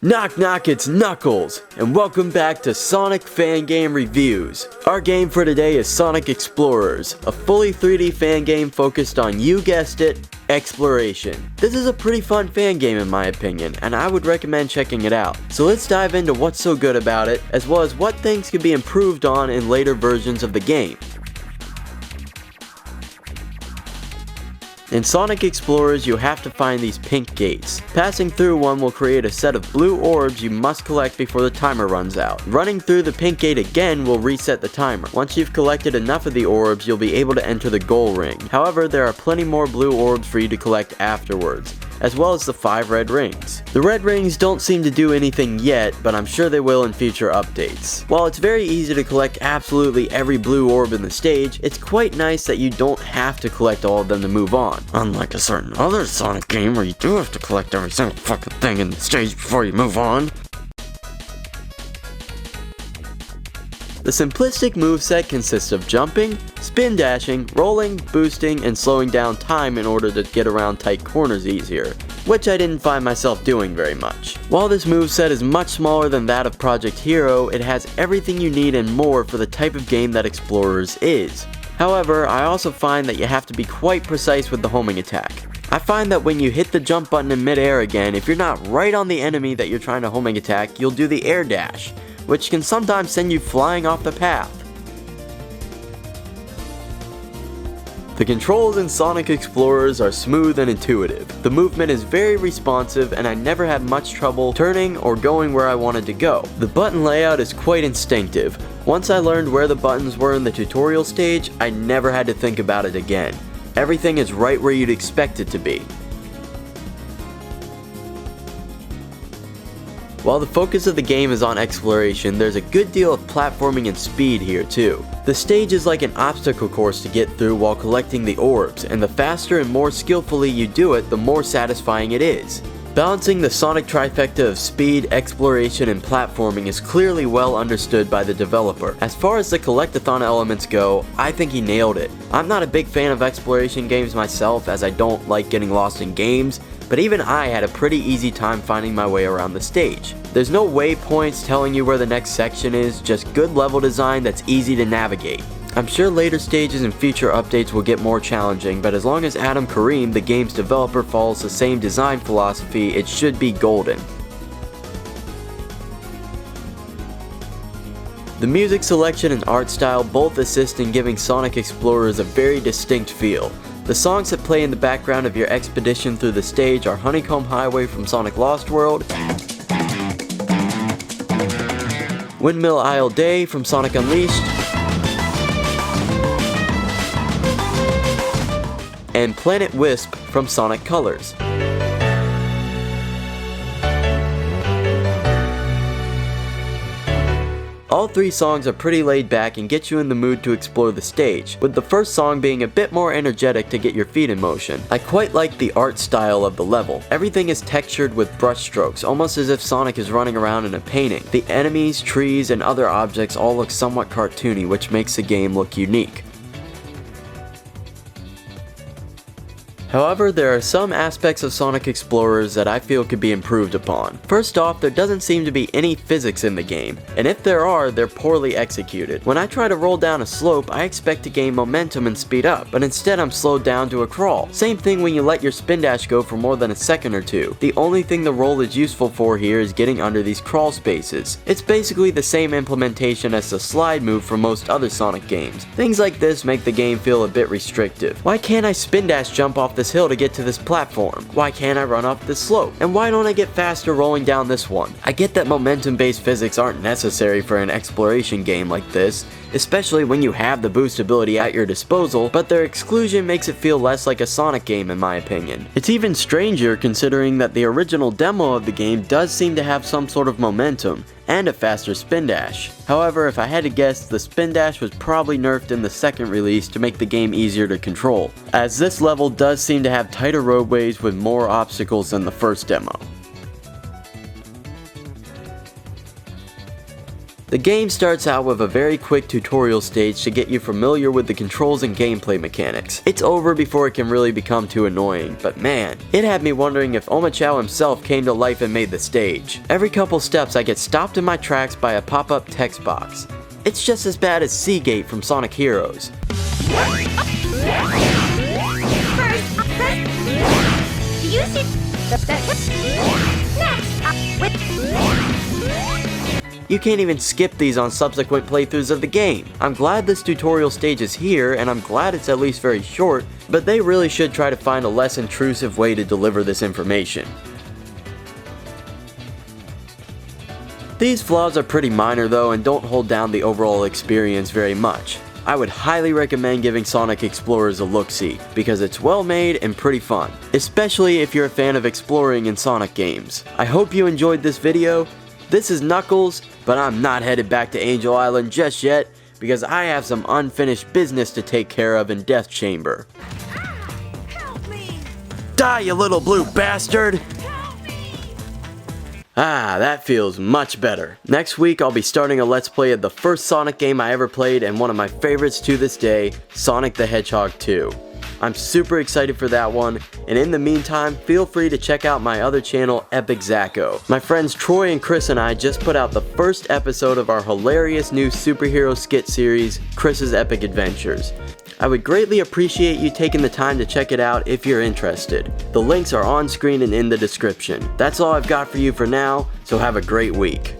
Knock knock, it's Knuckles, and welcome back to Sonic Fan Game Reviews. Our game for today is Sonic Explorers, a fully 3D fan game focused on, you guessed it, exploration. This is a pretty fun fan game in my opinion, and I would recommend checking it out. So let's dive into what's so good about it, as well as what things could be improved on in later versions of the game. In Sonic Explorers, you have to find these pink gates. Passing through one will create a set of blue orbs you must collect before the timer runs out. Running through the pink gate again will reset the timer. Once you've collected enough of the orbs, you'll be able to enter the goal ring. However, there are plenty more blue orbs for you to collect afterwards, as well as the 5 red rings. The red rings don't seem to do anything yet, but I'm sure they will in future updates. While it's very easy to collect absolutely every blue orb in the stage, it's quite nice that you don't have to collect all of them to move on. Unlike a certain other Sonic game where you do have to collect every single fucking thing in the stage before you move on. The simplistic moveset consists of jumping, spin dashing, rolling, boosting, and slowing down time in order to get around tight corners easier, which I didn't find myself doing very much. While this moveset is much smaller than that of Project Hero, it has everything you need and more for the type of game that Explorers is. However, I also find that you have to be quite precise with the homing attack. I find that when you hit the jump button in midair again, if you're not right on the enemy that you're trying to homing attack, you'll do the air dash, which can sometimes send you flying off the path. The controls in Sonic Explorers are smooth and intuitive. The movement is very responsive and I never had much trouble turning or going where I wanted to go. The button layout is quite instinctive. Once I learned where the buttons were in the tutorial stage, I never had to think about it again. Everything is right where you'd expect it to be. While the focus of the game is on exploration, there's a good deal of platforming and speed here too. The stage is like an obstacle course to get through while collecting the orbs, and the faster and more skillfully you do it, the more satisfying it is. Balancing the Sonic trifecta of speed, exploration, and platforming is clearly well understood by the developer. As far as the collectathon elements go, I think he nailed it. I'm not a big fan of exploration games myself, as I don't like getting lost in games, but even I had a pretty easy time finding my way around the stage. There's no waypoints telling you where the next section is, just good level design that's easy to navigate. I'm sure later stages and future updates will get more challenging, but as long as Adam Karim, the game's developer, follows the same design philosophy, it should be golden. The music selection and art style both assist in giving Sonic Explorers a very distinct feel. The songs that play in the background of your expedition through the stage are Honeycomb Highway from Sonic Lost World, Windmill Isle Day from Sonic Unleashed, and Planet Wisp from Sonic Colors. All 3 songs are pretty laid back and get you in the mood to explore the stage, with the first song being a bit more energetic to get your feet in motion. I quite like the art style of the level. Everything is textured with brush strokes, almost as if Sonic is running around in a painting. The enemies, trees, and other objects all look somewhat cartoony, which makes the game look unique. However, there are some aspects of Sonic Explorers that I feel could be improved upon. First off, there doesn't seem to be any physics in the game, and if there are, they're poorly executed. When I try to roll down a slope, I expect to gain momentum and speed up, but instead I'm slowed down to a crawl. Same thing when you let your spin dash go for more than a second or two. The only thing the roll is useful for here is getting under these crawl spaces. It's basically the same implementation as the slide move from most other Sonic games. Things like this make the game feel a bit restrictive. Why can't I spin dash jump off this hill to get to this platform? Why can't I run up this slope? And why don't I get faster rolling down this one? I get that momentum-based physics aren't necessary for an exploration game like this, especially when you have the boost ability at your disposal, but their exclusion makes it feel less like a Sonic game in my opinion. It's even stranger considering that the original demo of the game does seem to have some sort of momentum, and a faster spin dash. However, if I had to guess, the spin dash was probably nerfed in the second release to make the game easier to control, as this level does seem to have tighter roadways with more obstacles than the first demo. The game starts out with a very quick tutorial stage to get you familiar with the controls and gameplay mechanics. It's over before it can really become too annoying, but man, it had me wondering if Omochao himself came to life and made the stage. Every couple steps I get stopped in my tracks by a pop-up text box. It's just as bad as Seagate from Sonic Heroes. You can't even skip these on subsequent playthroughs of the game. I'm glad this tutorial stage is here, and I'm glad it's at least very short, but they really should try to find a less intrusive way to deliver this information. These flaws are pretty minor though and don't hold down the overall experience very much. I would highly recommend giving Sonic Explorers a look-see, because it's well made and pretty fun, especially if you're a fan of exploring in Sonic games. I hope you enjoyed this video. This is Knuckles, but I'm not headed back to Angel Island just yet, because I have some unfinished business to take care of in Death Chamber. Help me! Die, you little blue bastard! Ah, that feels much better. Next week I'll be starting a Let's Play of the first Sonic game I ever played and one of my favorites to this day, Sonic the Hedgehog 2. I'm super excited for that one, and in the meantime, feel free to check out my other channel, Epic Zacko. My friends Troy and Chris and I just put out the first episode of our hilarious new superhero skit series, Chris's Epic Adventures. I would greatly appreciate you taking the time to check it out if you're interested. The links are on screen and in the description. That's all I've got for you for now, so have a great week.